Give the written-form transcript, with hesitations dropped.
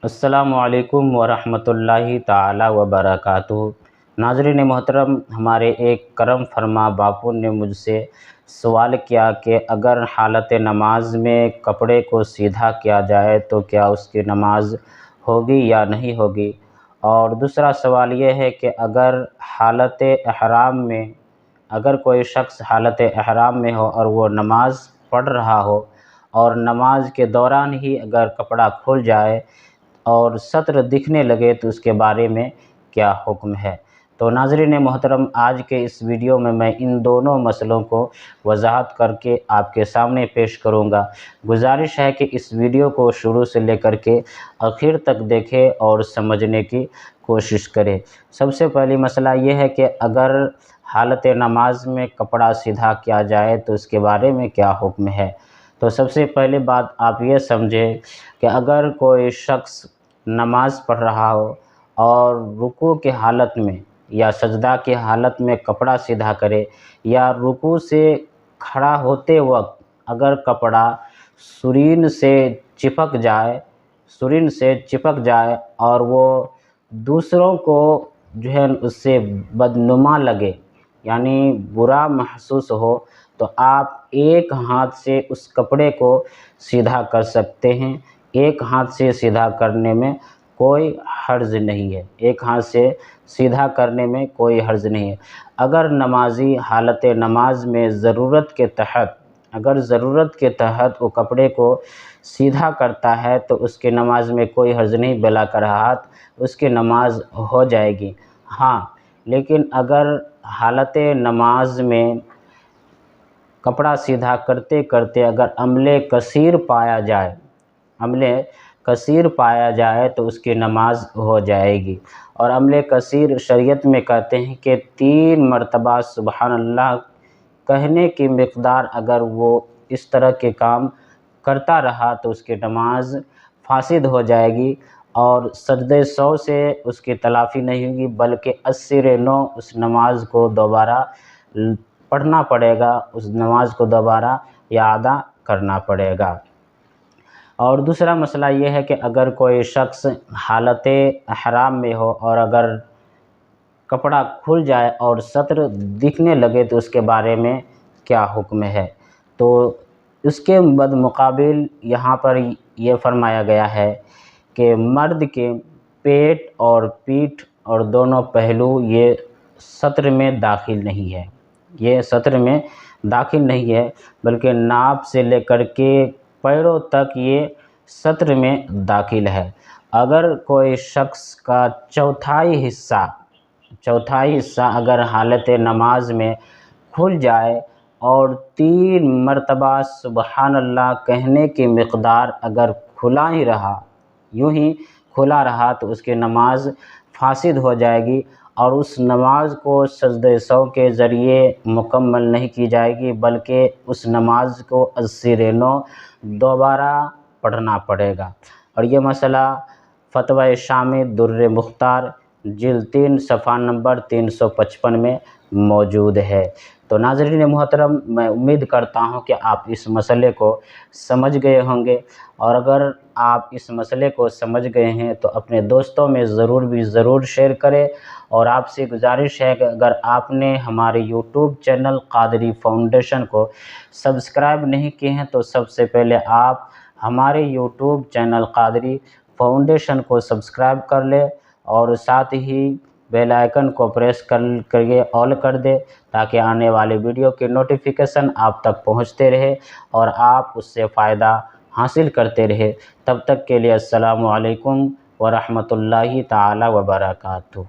अस्सलामुअलैकुम वरहमतुल्लाहि ताला वबरकातुहू। नाज़रीन मोहतरम, हमारे एक करम फरमा बापू ने मुझसे सवाल किया कि अगर हालत नमाज में कपड़े को सीधा किया जाए तो क्या उसकी नमाज होगी या नहीं होगी। और दूसरा सवाल ये है कि अगर हालत एहराम में, अगर कोई शख्स हालत एहराम में हो और वो नमाज पढ़ रहा हो और नमाज के दौरान ही अगर कपड़ा खुल जाए और सत्र दिखने लगे तो उसके बारे में क्या हुक्म है। तो नाज़रीन मोहतरम, आज के इस वीडियो में मैं इन दोनों मसलों को वजाहत करके आपके सामने पेश करूंगा। गुजारिश है कि इस वीडियो को शुरू से लेकर के आखिर तक देखें और समझने की कोशिश करें। सबसे पहली मसला ये है कि अगर हालत नमाज में कपड़ा सीधा किया जाए तो उसके बारे में क्या हुक्म है। तो सबसे पहले बात आप ये समझें कि अगर कोई शख्स नमाज पढ़ रहा हो और रुकू की हालत में या सजदा की हालत में कपड़ा सीधा करे, या रुकू से खड़ा होते वक्त अगर कपड़ा सुरीन से चिपक जाए और वो दूसरों को जो है उससे बदनुमा लगे, यानी बुरा महसूस हो, तो आप एक हाथ से उस कपड़े को सीधा कर सकते हैं। एक हाथ से सीधा करने में कोई हर्ज नहीं है, एक हाथ से सीधा करने में कोई हर्ज नहीं है। अगर नमाजी हालत नमाज में ज़रूरत के तहत वो कपड़े को सीधा करता है तो उसके नमाज में कोई हर्ज नहीं, बेला कराहत उसकी नमाज हो जाएगी। हाँ, लेकिन अगर हालत नमाज में कपड़ा सीधा करते करते अगर अमले कसीर पाया जाए तो उसकी नमाज हो जाएगी। और अमले कसीर शरीयत में कहते हैं कि 3 मरतबा सुबहान अल्लाह कहने की मिक़दार अगर वो इस तरह के काम करता रहा तो उसकी नमाज फासिद हो जाएगी और सजदे 100 से उसकी तलाफ़ी नहीं होगी, बल्कि 80-9 उस नमाज को दोबारा पढ़ना पड़ेगा, उस नमाज को दोबारा यादा करना पड़ेगा। और दूसरा मसला ये है कि अगर कोई शख्स हालत एहराम में हो और अगर कपड़ा खुल जाए और सत्र दिखने लगे तो उसके बारे में क्या हुक्म है। तो उसके बदमुकाबिल यहाँ पर ये फरमाया गया है कि मर्द के पेट और पीठ और दोनों पहलू ये सत्र में दाखिल नहीं है, बल्कि नाभ से लेकर के पैरों तक ये सत्र में दाखिल है। अगर कोई शख्स का चौथाई हिस्सा अगर हालत नमाज में खुल जाए और 3 मरतबा सुबहान अल्लाह कहने की मिक़दार अगर यूं ही खुला रहा तो उसकी नमाज फासिद हो जाएगी और उस नमाज को सजदे 100 के ज़रिए मुकम्मल नहीं की जाएगी, बल्कि उस नमाज को 80-9 दोबारा पढ़ना पड़ेगा। और ये मसला फ़तवा शामी दुर्र मुख्तार जिल्द 3 सफ़ा नंबर 355 में मौजूद है। तो नाज़रीन मोहतरम, मैं उम्मीद करता हूँ कि आप इस मसले को समझ गए होंगे, और अगर आप इस मसले को समझ गए हैं तो अपने दोस्तों में ज़रूर शेयर करें। और आपसे गुजारिश है कि अगर आपने हमारे यूट्यूब चैनल क़ादरी फाउंडेशन को सब्सक्राइब नहीं किए हैं तो सबसे पहले आप हमारे यूट्यूब चैनल क़ादरी फाउंडेशन को सब्सक्राइब कर ले और साथ ही बेल आइकन को प्रेस करके ऑल कर दे, ताकि आने वाले वीडियो के नोटिफिकेशन आप तक पहुंचते रहे और आप उससे फ़ायदा हासिल करते रहे। तब तक के लिए अस्सलामु अलैकुम वरहमतुल्लाहि ताला वबरकातुहू।